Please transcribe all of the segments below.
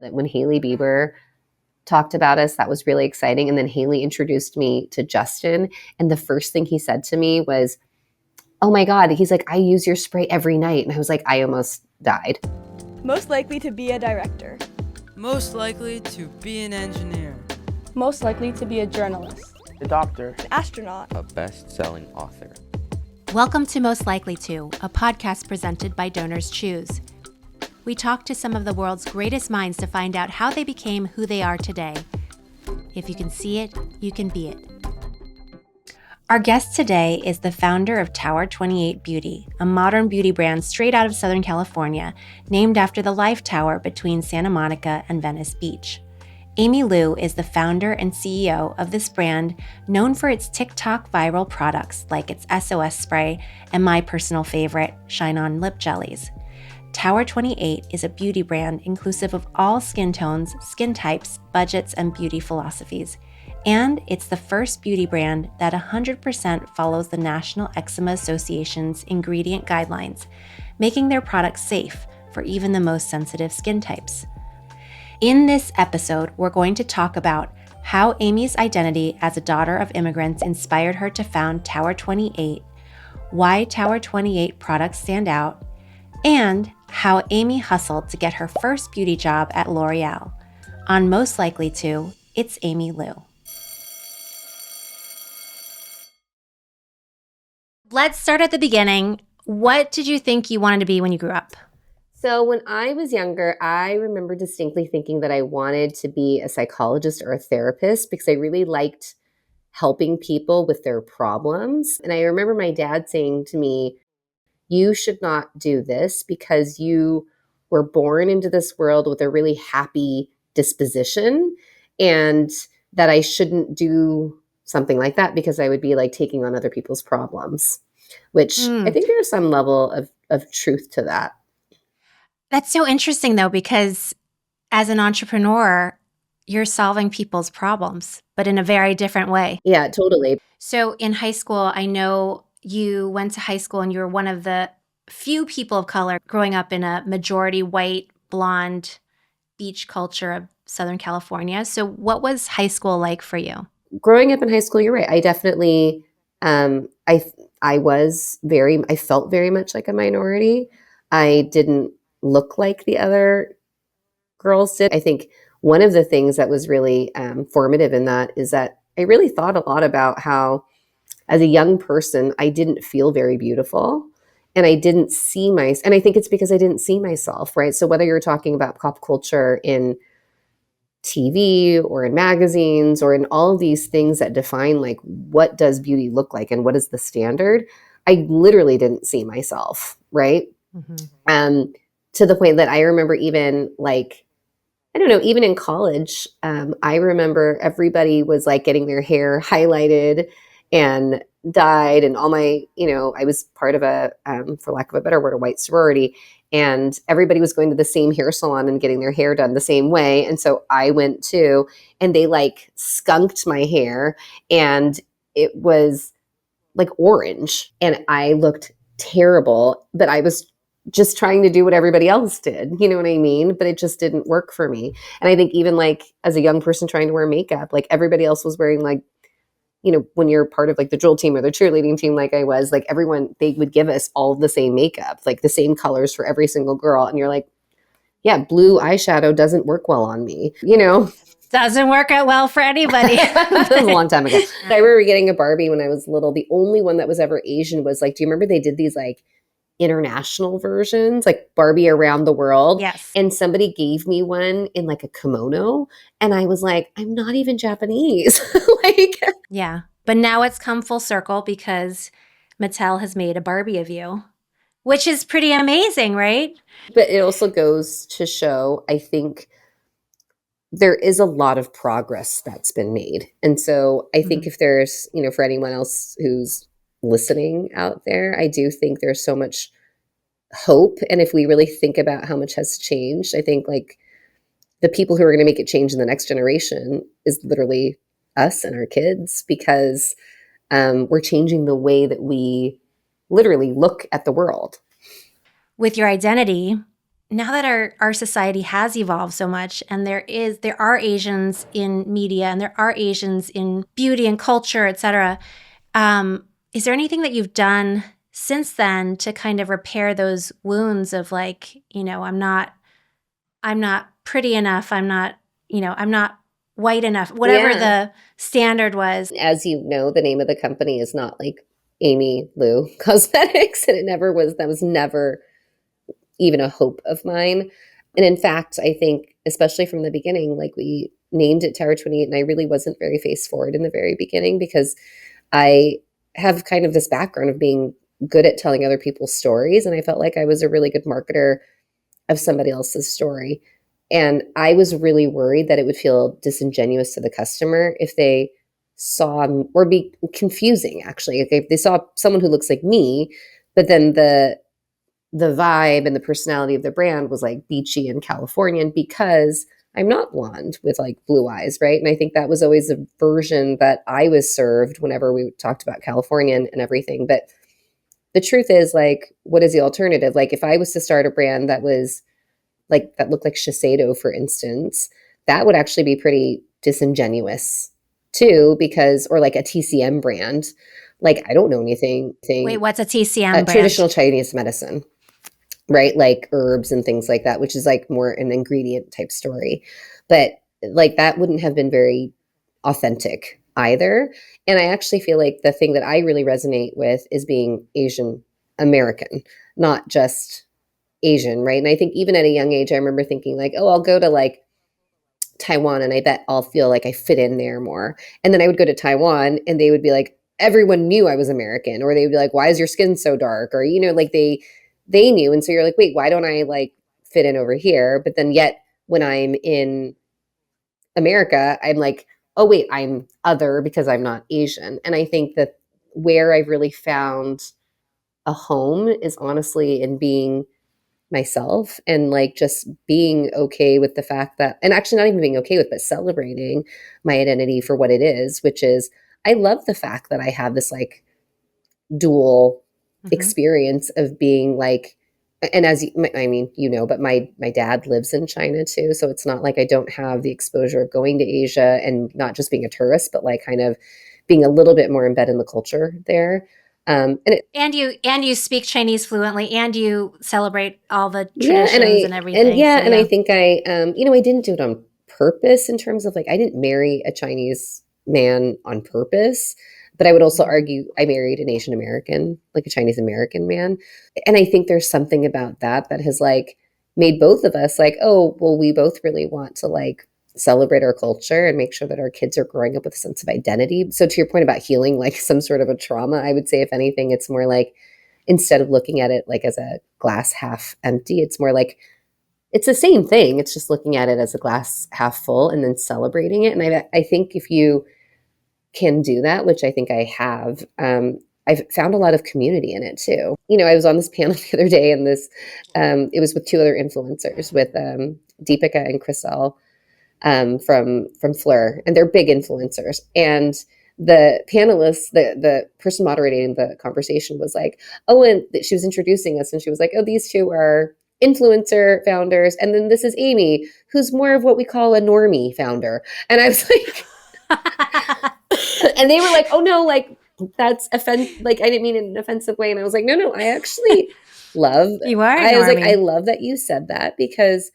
That when Hailey Bieber talked about us, that was really exciting. And then Haley introduced me to Justin. And the first thing he said to me was, oh my God, he's like, I use your spray every night. And I was like, I almost died. Most likely to be a director. Most likely to be an engineer. Most likely to be a journalist. A doctor. An astronaut. A best-selling author. Welcome to Most Likely To, a podcast presented by DonorsChoose. We talk to some of the world's greatest minds to find out how they became who they are today. If you can see it, you can be it. Our guest today is the founder of Tower 28 Beauty, a modern beauty brand straight out of Southern California, named after the Life Tower between Santa Monica and Venice Beach. Amy Liu is the founder and CEO of this brand, known for its TikTok viral products like its SOS spray and my personal favorite, Shine On Lip Jellies. Tower 28 is a beauty brand inclusive of all skin tones, skin types, budgets, and beauty philosophies. And it's the first beauty brand that 100% follows the National Eczema Association's ingredient guidelines, making their products safe for even the most sensitive skin types. In this episode, we're going to talk about how Amy's identity as a daughter of immigrants inspired her to found Tower 28, why Tower 28 products stand out, and how Amy hustled to get her first beauty job at L'Oreal. On Most Likely To, it's Amy Liu. Let's start at the beginning. What did you think you wanted to be when you grew up? So when I was younger, I remember distinctly thinking that I wanted to be a psychologist or a therapist because I really liked helping people with their problems. And I remember my dad saying to me, you should not do this because you were born into this world with a really happy disposition, and that I shouldn't do something like that because I would be like taking on other people's problems, which I think there's some level of truth to that. That's so interesting, though, because as an entrepreneur, you're solving people's problems, but in a very different way. Yeah, totally. So in high school, I know you went to high school and you were one of the few people of color growing up in a majority white, blonde beach culture of Southern California. So what was high school like for you? Growing up in high school, you're right. I definitely, I felt very much like a minority. I didn't look like the other girls did. I think one of the things that was really formative in that is that I really thought a lot about how, as a young person, I didn't feel very beautiful, and I didn't see and I think it's because I didn't see myself, right? So whether you're talking about pop culture in TV or in magazines or in all of these things that define like what does beauty look like and what is the standard, I literally didn't see myself, right? Mm-hmm. To the point that I remember even like, I don't know, even in college, I remember everybody was like getting their hair highlighted and dyed, and all my, I was part of a, for lack of a better word, a white sorority, and everybody was going to the same hair salon and getting their hair done the same way. And so I went too, and they like skunked my hair, and it was like orange, and I looked terrible, but I was just trying to do what everybody else did. You know what I mean? But it just didn't work for me. And I think even like as a young person trying to wear makeup, like everybody else was wearing like, when you're part of like the drill team or the cheerleading team, like I was, like everyone, they would give us all the same makeup, like the same colors for every single girl. And you're like, yeah, blue eyeshadow doesn't work well on me, Doesn't work out well for anybody. That was a long time ago. I remember getting a Barbie when I was little. The only one that was ever Asian was like, do you remember they did these like international versions, like Barbie Around the World? Yes. And somebody gave me one in like a kimono, and I was like, I'm not even Japanese. Yeah. But now it's come full circle because Mattel has made a Barbie of you, which is pretty amazing, right? But it also goes to show, I think, there is a lot of progress that's been made. And so I think if there's, for anyone else who's listening out there, I do think there's so much hope. And if we really think about how much has changed, I think like the people who are going to make it change in the next generation is literally us and our kids, because we're changing the way that we literally look at the world. With your identity, now that our society has evolved so much, and there are Asians in media and there are Asians in beauty and culture, etc. Is there anything that you've done since then to kind of repair those wounds of like, I'm not pretty enough, I'm not white enough, whatever the standard was? As you know, the name of the company is not like Amy Lou Cosmetics, and it never was. That was never even a hope of mine. And in fact, I think, especially from the beginning, like we named it Tower 28, and I really wasn't very face forward in the very beginning because I have kind of this background of being good at telling other people's stories. And I felt like I was a really good marketer of somebody else's story. And I was really worried that it would feel disingenuous to the customer if they saw or be confusing, actually. If they saw someone who looks like me, but then the vibe and the personality of the brand was like beachy and Californian because I'm not blonde with like blue eyes, right? And I think that was always a version that I was served whenever we talked about Californian and everything. But the truth is, like, what is the alternative? Like, if I was to start a brand that was like, that looked like Shiseido, for instance, that would actually be pretty disingenuous too, because, or like a TCM brand. Like, I don't know anything. Wait, what's a TCM brand? Traditional Chinese medicine, right? Like herbs and things like that, which is like more an ingredient type story. But like that wouldn't have been very authentic either. And I actually feel like the thing that I really resonate with is being Asian American, not just Asian, right? And I think even at a young age, I remember thinking like, oh, I'll go to like Taiwan and I bet I'll feel like I fit in there more. And then I would go to Taiwan and they would be like, everyone knew I was American, or they would be like, why is your skin so dark? Or, like they knew. And so you're like, wait, why don't I like fit in over here? But then yet when I'm in America, I'm like, oh wait, I'm other because I'm not Asian. And I think that where I've really found a home is honestly in being myself and like just being okay with the fact that, and actually not even being okay with, but celebrating my identity for what it is, which is I love the fact that I have this like dual experience of being like, and as I mean, but my dad lives in China too, so it's not like I don't have the exposure of going to Asia and not just being a tourist, but like kind of being a little bit more embedded in the culture there. And you speak Chinese fluently, and you celebrate all the traditions and everything. And I think I didn't do it on purpose in terms of like I didn't marry a Chinese man on purpose, but I would also argue I married an Asian American, like a Chinese American man, and I think there's something about that has like made both of us like, oh, well, we both really want to like celebrate our culture and make sure that our kids are growing up with a sense of identity. So to your point about healing like some sort of a trauma, I would say if anything, it's more like instead of looking at it like as a glass half empty, it's more like it's the same thing. It's just looking at it as a glass half full and then celebrating it. And I think if you can do that, which I think I have, I've found a lot of community in it too. I was on this panel the other day and it was with two other influencers, with Deepika and Chriselle, from Fleur, and they're big influencers. And the panelists, the person moderating the conversation was like, oh, and she was introducing us and she was like, oh, these two are influencer founders. And then this is Amy, who's more of what we call a normie founder. And I was like, and they were like, oh no, like that's like, I didn't mean it in an offensive way. And I was like, no, I actually love, you are I was like, I love that you said that, because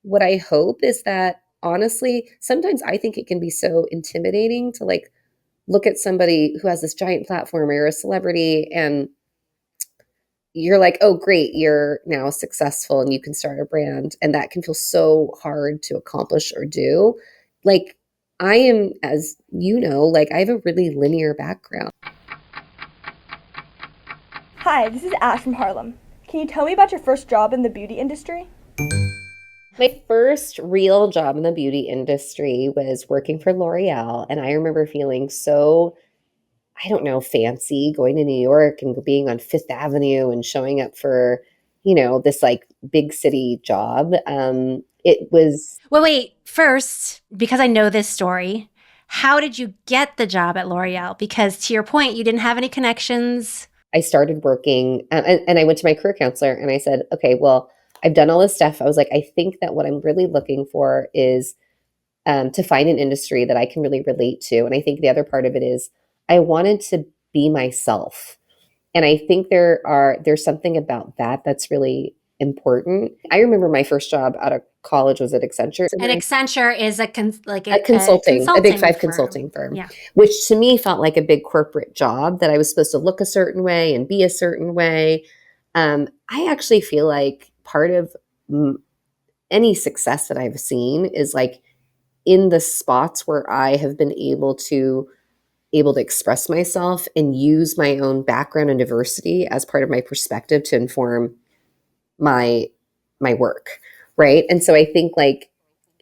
what I hope is that honestly, sometimes I think it can be so intimidating to like look at somebody who has this giant platform or you're a celebrity and you're like, oh, great, you're now successful and you can start a brand. And that can feel so hard to accomplish or do. Like, I am, as you know, like I have a really linear background. Hi, this is Ash from Harlem. Can you tell me about your first job in the beauty industry? My first real job in the beauty industry was working for L'Oreal. And I remember feeling so, I don't know, fancy going to New York and being on Fifth Avenue and showing up for, this like big city job. It was. Well, wait, first, because I know this story, how did you get the job at L'Oreal? Because to your point, you didn't have any connections. I started working and I went to my career counselor and I said, okay, well, I've done all this stuff. I was like, I think that what I'm really looking for is to find an industry that I can really relate to. And I think the other part of it is I wanted to be myself. And I think there's something about that that's really important. I remember my first job out of college was at Accenture. And Accenture is A consulting, a big five firm. consulting firm, Yeah. which to me felt like a big corporate job that I was supposed to look a certain way and be a certain way. I actually feel like part of any success that I've seen is like in the spots where I have been able to express myself and use my own background and diversity as part of my perspective to inform my work, right? And so I think like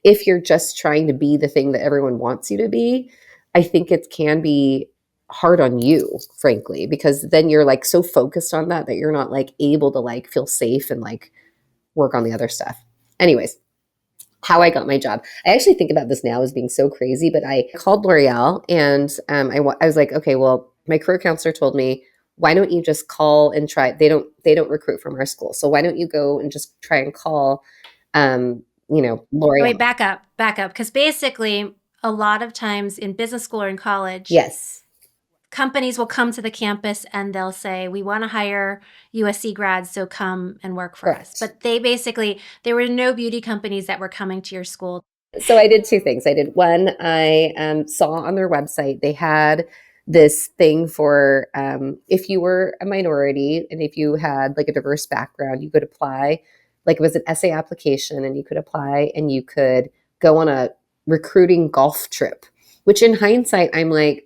if you're just trying to be the thing that everyone wants you to be, I think it can be hard on you, frankly, because then you're like so focused on that you're not like able to like feel safe and like work on the other stuff. Anyways, how I got my job. I actually think about this now as being so crazy, but I called L'Oreal and I was like, okay, well, my career counselor told me, why don't you just call and try? They don't recruit from our school, so why don't you go and just try and call, L'Oreal? Wait, back up, because basically, a lot of times in business school or in college, Yes. companies will come to the campus and they'll say, we want to hire USC grads, so come and work for us. But there were no beauty companies that were coming to your school. So I did two things. I did one, I saw on their website, they had this thing for if you were a minority and if you had like a diverse background, you could apply. Like it was an essay application and you could apply and you could go on a recruiting golf trip, which in hindsight, I'm like,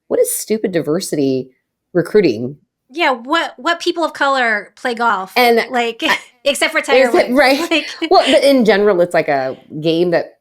what is stupid diversity recruiting? Yeah, what people of color play golf? And like, except for Tiger Woods. Right. Like, well, in general, it's like a game that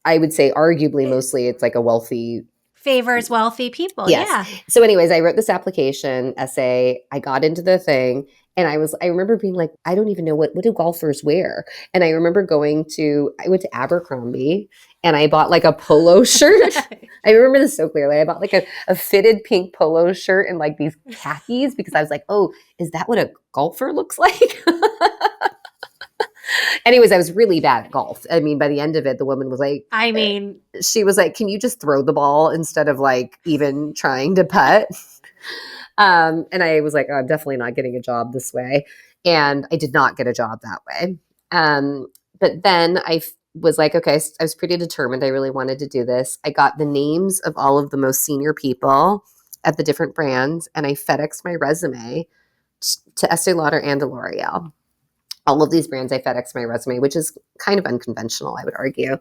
I would say arguably mostly it's like a wealthy favors wealthy people. Yes. Yeah. So anyways, I wrote this application essay. I got into the thing and I remember being like, I don't even know what do golfers wear? And I remember I went to Abercrombie and I bought like a polo shirt. I remember this so clearly. I bought like a fitted pink polo shirt and like these khakis because I was like, oh, is that what a golfer looks like? Anyways, I was really bad at golf. I mean, by the end of it, the woman was like, she was like, can you just throw the ball instead of like even trying to putt? And I was like, oh, I'm definitely not getting a job this way. And I did not get a job that way. But then I was like, okay, I was pretty determined. I really wanted to do this. I got the names of all of the most senior people at the different brands and I FedExed my resume to Estee Lauder and to L'Oreal. All of these brands, I FedExed my resume, which is kind of unconventional, I would argue.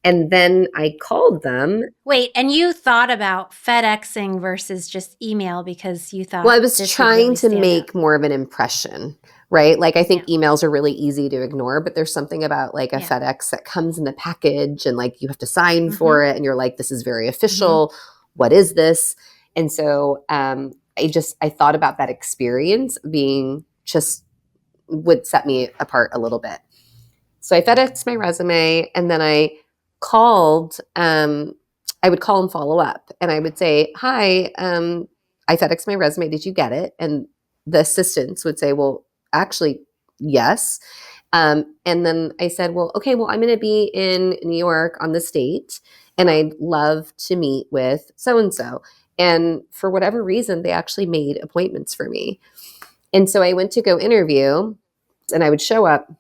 And then I called them. Wait, and you thought about FedExing versus just email because you thought. Well, I was trying to make more of an impression, right? Like I think emails are really easy to ignore, but there's something about like a FedEx that comes in the package and like you have to sign for it and you're like, this is very official. What is this? And so I thought about that experience being just would set me apart a little bit. So I FedExed my resume and then I called, I would call and follow up and I would say, hi, I FedExed my resume. Did you get it? And the assistants would say, well, actually, yes. And then I said, well, okay, well, I'm going to be in New York on this date and I'd love to meet with so-and-so. And for whatever reason, they actually made appointments for me. And so I went to go interview and I would show up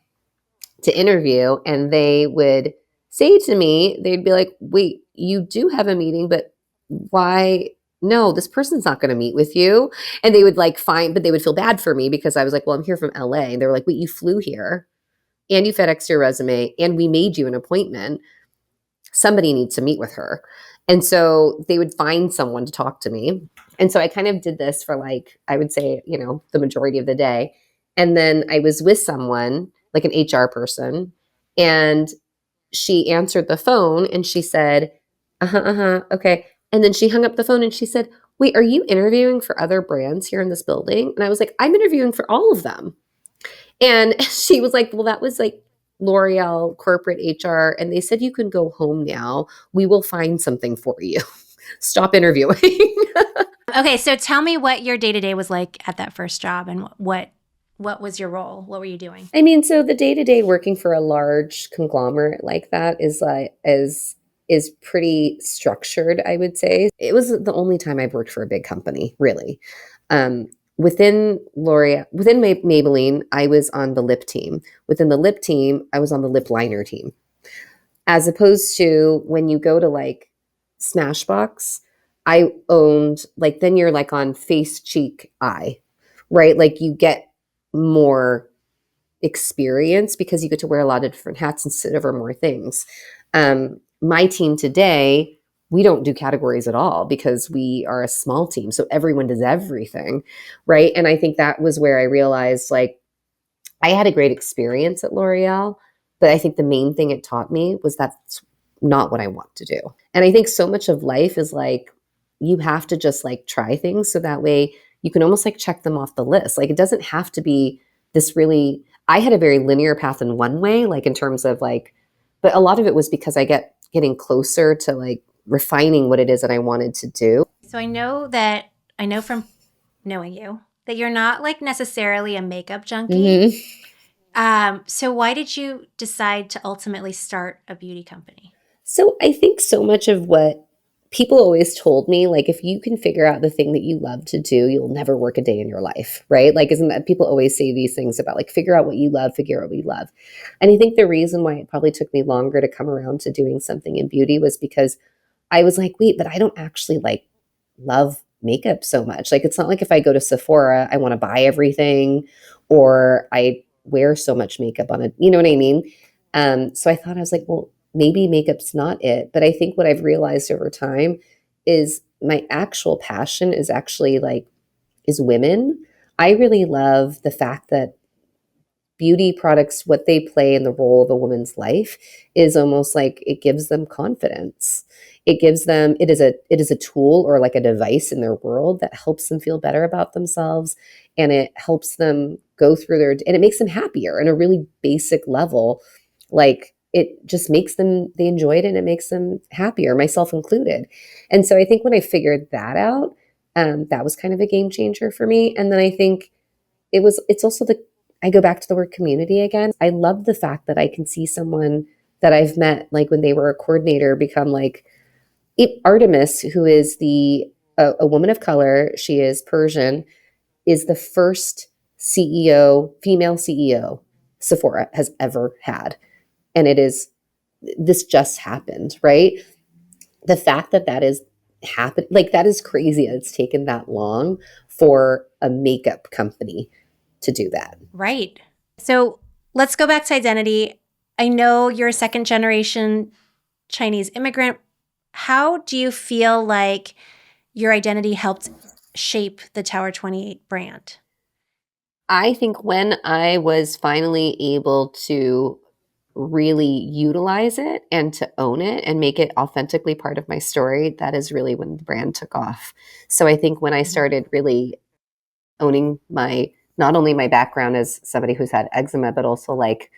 to interview and they would say to me, they'd be like, wait, you do have a meeting, but why? No, this person's not going to meet with you. And they would but they would feel bad for me because I was like, well, I'm here from LA. And they were like, wait, you flew here and you FedExed your resume and we made you an appointment. Somebody needs to meet with her. And so they would find someone to talk to me. And so I kind of did this for I would say, the majority of the day. And then I was with someone, like an HR person, and she answered the phone and she said, okay. And then she hung up the phone and she said, wait, are you interviewing for other brands here in this building? And I was like, I'm interviewing for all of them. And she was like, well, that was L'Oreal corporate HR. And they said, you can go home now. We will find something for you. Stop interviewing. Okay, so tell me what your day-to-day was like at that first job and what what was your role? What were you doing? I mean, so the day-to-day working for a large conglomerate like that is pretty structured, I would say. It was the only time I've worked for a big company, really. Within L'Oreal, within Maybelline, I was on the lip team. Within the lip team, I was on the lip liner team. As opposed to when you go to like Smashbox, I owned like then you're like on face, cheek, eye, right? Like you get more experience because you get to wear a lot of different hats and sit over more things. My team today, we don't do categories at all because we are a small team. So everyone does everything, right? And I think that was where I realized like I had a great experience at L'Oreal, but I think the main thing it taught me was that's not what I want to do. And I think so much of life is like you have to just like try things so that way you can almost like check them off the list. Like it doesn't have to be this really I had a very linear path in one way, like in terms of like, but a lot of it was because getting closer to like refining what it is that I wanted to do. So I know from knowing you that you're not like necessarily a makeup junkie. So why did you decide to ultimately start a beauty company? So I think so much of what people always told me, like, if you can figure out the thing that you love to do, you'll never work a day in your life, right? Like, isn't that people always say these things about like, figure out what you love, figure out what you love. And I think the reason why it probably took me longer to come around to doing something in beauty was because I was like, wait, but I don't actually like love makeup so much. Like, it's not like if I go to Sephora, I want to buy everything or I wear so much makeup on it. You know what I mean? So I thought I was like, well, maybe makeup's not it. But I think what I've realized over time is my actual passion is actually like, is women. I really love the fact that beauty products, what they play in the role of a woman's life is almost like it gives them confidence. It gives them, it is a tool or like a device in their world that helps them feel better about themselves. And it helps them go through and it makes them happier in a really basic level. Like it just makes them, they enjoy it and it makes them happier, myself included. And so I think when I figured that out, that was kind of a game changer for me. And then I think it's also I go back to the word community again. I love the fact that I can see someone that I've met, like when they were a coordinator, become like Artemis, who is a woman of color. She is Persian, is the first CEO, female CEO Sephora has ever had. And this just happened, right? The fact that that is happened, like that is crazy. It's taken that long for a makeup company to do that. Right. So let's go back to identity. I know you're a second generation Chinese immigrant. How do you feel like your identity helped shape the Tower 28 brand? I think when I was finally able to really utilize it and to own it and make it authentically part of my story, that is really when the brand took off. So I think when I started really owning not only my background as somebody who's had eczema, but also like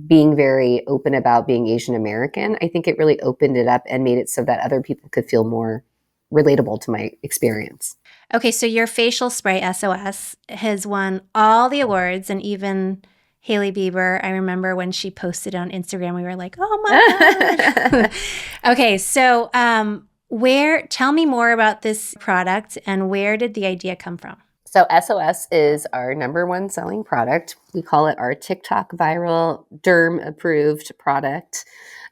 being very open about being Asian American, I think it really opened it up and made it so that other people could feel more relatable to my experience. Okay, so your facial spray SOS has won all the awards, and even Hailey Bieber, I remember when she posted on Instagram, we were like, oh my gosh. Okay, so tell me more about this product and where did the idea come from? So SOS is our number one selling product. We call it our TikTok viral derm approved product.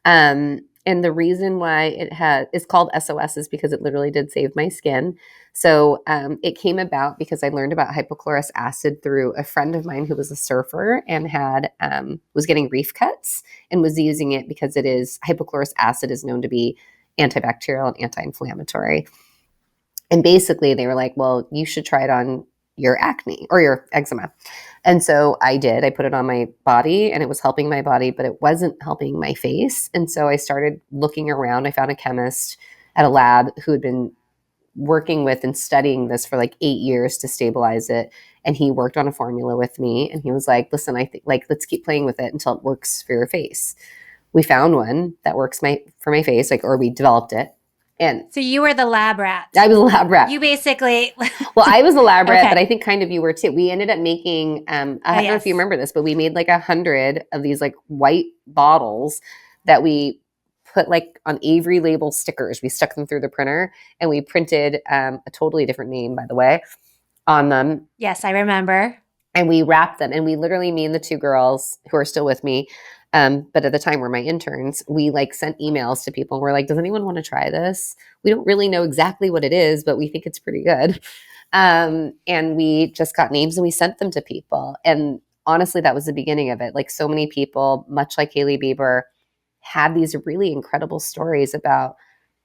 And the reason why it's called SOS is because it literally did save my skin. So it came about because I learned about hypochlorous acid through a friend of mine who was a surfer and was getting reef cuts and was using it because hypochlorous acid is known to be antibacterial and anti-inflammatory. And basically they were like, well, you should try it on your acne or your eczema. And so I did. I put it on my body and it was helping my body, but it wasn't helping my face. And so I started looking around. I found a chemist at a lab who had been working with and studying this for like 8 years to stabilize it. And he worked on a formula with me. And he was like, listen, I think like, let's keep playing with it until it works for your face. We found one that works for my face, or we developed it. And So you were the lab rat. I was a lab rat. You basically. Well, I was a lab rat, Okay. but I think kind of you were too. We ended up making, I don't know if you remember this, but we made like 100 of these like white bottles that we put like on Avery label stickers. We stuck them through the printer and we printed a totally different name, by the way, on them. Yes, I remember. And we wrapped them. And we literally, me and the two girls who are still with me, but at the time were my interns, we like sent emails to people. We're like, does anyone want to try this? We don't really know exactly what it is, but we think it's pretty good. And we just got names and we sent them to people. And honestly, that was the beginning of it. Like so many people, much like Hailey Bieber, had these really incredible stories about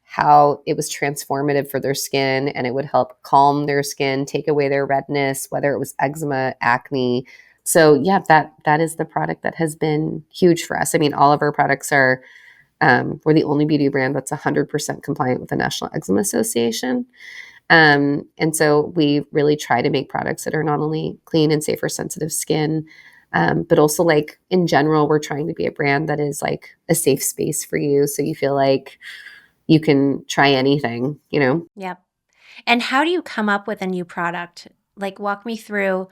how it was transformative for their skin and it would help calm their skin, take away their redness, whether it was eczema, acne. So yeah, that is the product that has been huge for us. I mean, all of our products are, we're the only beauty brand that's 100% compliant with the National Eczema Association. And so we really try to make products that are not only clean and safe for sensitive skin, but also like in general, we're trying to be a brand that is like a safe space for you. So you feel like you can try anything, you know? Yep. And how do you come up with a new product? Like walk me through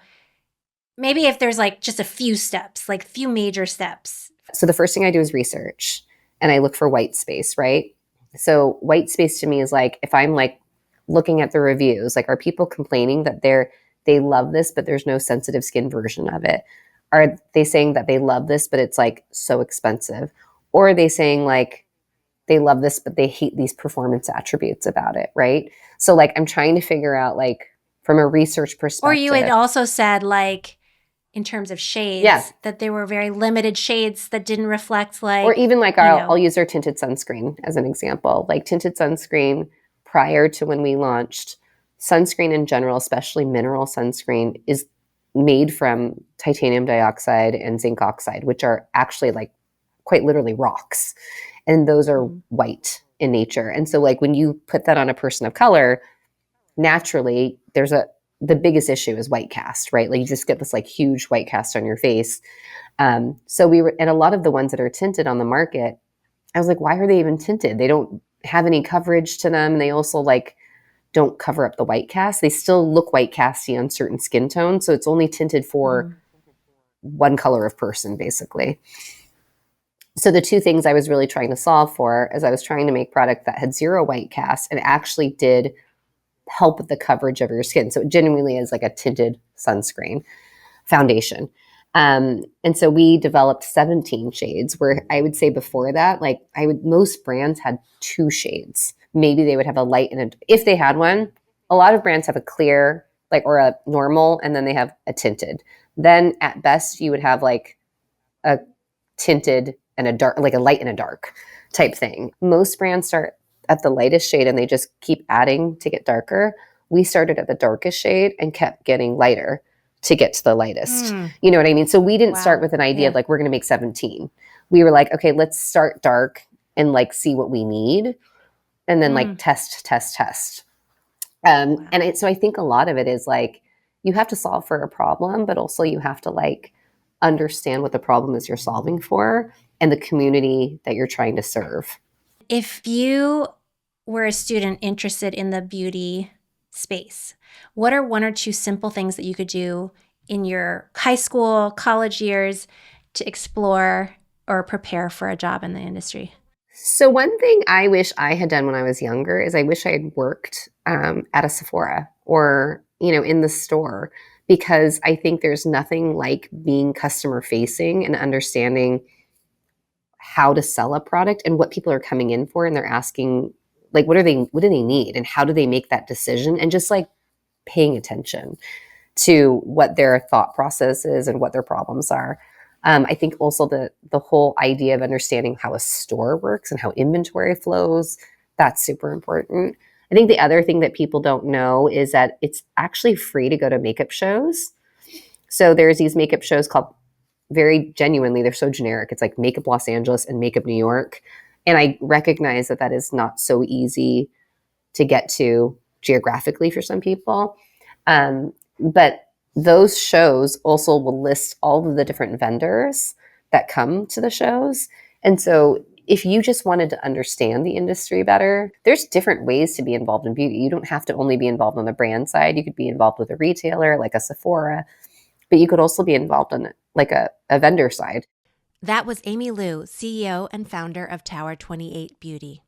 maybe if there's like just a few steps, like few major steps. So the first thing I do is research and I look for white space, right? So white space to me is like, if I'm like looking at the reviews, like are people complaining that they love this, but there's no sensitive skin version of it? Are they saying that they love this, but it's like so expensive? Or are they saying like, they love this, but they hate these performance attributes about it, right? So like I'm trying to figure out like from a research perspective. Or you had also said like in terms of shades, that there were very limited shades that didn't reflect like. Or even like I'll use our tinted sunscreen as an example. Like tinted sunscreen prior to when we launched, sunscreen in general, especially mineral sunscreen, is made from titanium dioxide and zinc oxide, which are actually like quite literally rocks. And those are white in nature. And so like when you put that on a person of color, naturally the biggest issue is white cast, right? Like you just get this like huge white cast on your face. So and a lot of the ones that are tinted on the market, I was like, why are they even tinted? They don't have any coverage to them. And they also like don't cover up the white cast. They still look white casty on certain skin tones. So it's only tinted for one color of person, basically. So the two things I was really trying to solve for is I was trying to make product that had zero white cast and actually did help with the coverage of your skin. So it genuinely is like a tinted sunscreen foundation. And so we developed 17 shades where I would say before that, like most brands had 2 shades. Maybe they would have a light and if they had one. A lot of brands have a clear, like, or a normal, and then they have a tinted. Then at best you would have like a tinted and a dark, like a light and a dark type thing. Most brands start at the lightest shade and they just keep adding to get darker. We started at the darkest shade and kept getting lighter to get to the lightest. You know what I mean? So we didn't start with an idea of like, we're going to make 17. We were like, okay, let's start dark and like see what we need. And then like test. So I think a lot of it is like, you have to solve for a problem, but also you have to like understand what the problem is you're solving for and the community that you're trying to serve. If you were a student interested in the beauty space, what are 1 or 2 simple things that you could do in your high school, college years to explore or prepare for a job in the industry? So one thing I wish I had done when I was younger is I wish I had worked at a Sephora or, in the store, because I think there's nothing like being customer facing and understanding how to sell a product and what people are coming in for. And they're asking, like, what do they need? And how do they make that decision? And just like paying attention to what their thought process is and what their problems are. I think also the whole idea of understanding how a store works and how inventory flows, that's super important. I think the other thing that people don't know is that it's actually free to go to makeup shows. So there's these makeup shows called, very genuinely, they're so generic. It's like Makeup Los Angeles and Makeup New York. And I recognize that is not so easy to get to geographically for some people. But those shows also will list all of the different vendors that come to the shows. And so If you just wanted to understand the industry better, there's different ways to be involved in beauty. You don't have to only be involved on the brand side. You could be involved with a retailer like a Sephora, but you could also be involved on like a vendor side. That was Amy Liu, CEO and founder of Tower 28 Beauty.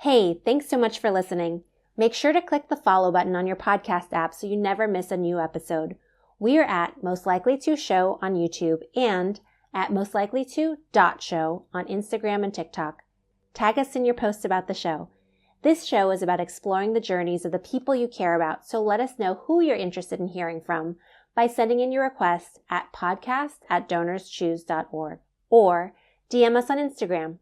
Hey, thanks so much for listening. Make sure to click the follow button on your podcast app so you never miss a new episode. We are at Most Likely To Show on YouTube and at mostlikely2.show on Instagram and TikTok. Tag us in your posts about the show. This show is about exploring the journeys of the people you care about, so let us know who you're interested in hearing from by sending in your requests at podcast@donorschoose.org or DM us on Instagram